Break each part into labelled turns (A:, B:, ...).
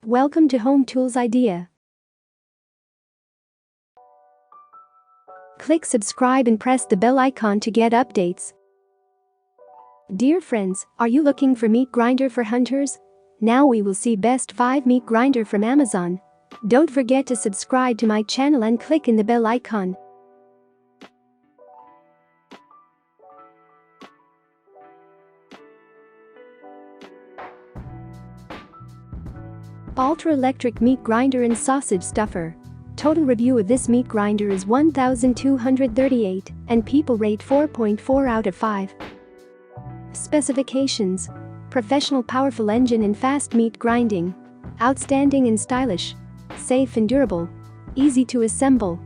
A: Welcome to Home Tools Idea. Click subscribe and press the bell icon to get updates. Dear friends, are you looking for meat grinder for hunters? Now we will see best 5 meat grinder from Amazon. Don't forget to subscribe to my channel and click in the bell icon. ALTRA electric meat grinder and sausage stuffer. Total review of this meat grinder is 1238 and people rate 4.4 out of 5. Specifications: professional powerful engine and fast meat grinding. Outstanding and stylish. Safe and durable. Easy to assemble.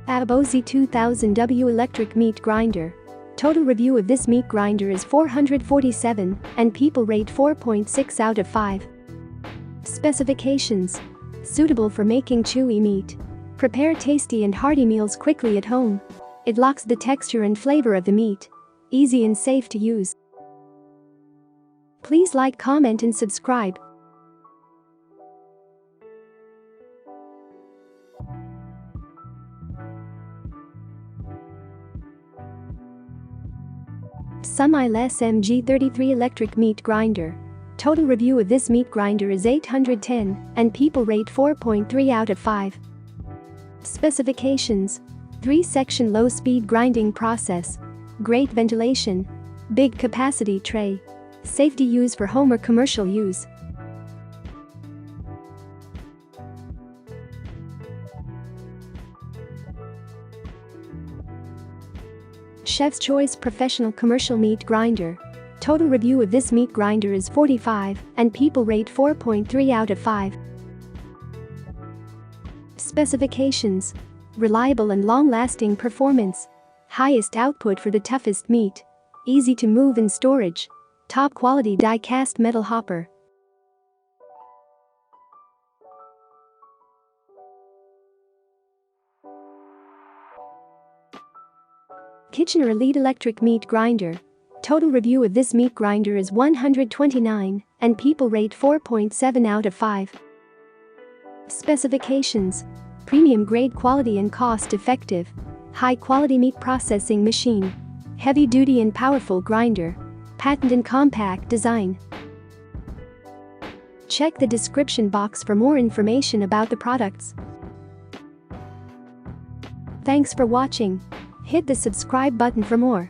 A: Aobosi 2000W electric meat grinder. Total review of this meat grinder is 447 and people rate 4.6 out of 5. Specifications: suitable for making chewy meat. Prepare tasty and hearty meals quickly at home. It locks the texture and flavor of the meat. Easy and safe to use. Please like, comment and subscribe. Sunmile SMG33 electric meat grinder. Total review of this meat grinder is 810 and people rate 4.3 out of 5. Specifications: 3-section low-speed grinding process. Great ventilation. Big capacity tray. Safety use for home or commercial use. Chef's Choice Professional Commercial Meat Grinder. Total review of this meat grinder is 45 and people rate 4.3 out of 5. Specifications: reliable and long-lasting performance. Highest output for the toughest meat. Easy to move in storage. Top quality die-cast metal hopper. Kitchener Elite electric meat grinder. Total review of this meat grinder is 129 and people rate 4.7 out of 5. Specifications: premium grade quality and cost effective. High quality meat processing machine. Heavy duty and powerful grinder. Patent and compact design. Check the description box for more information about the products. Thanks for watching. Hit the subscribe button for more.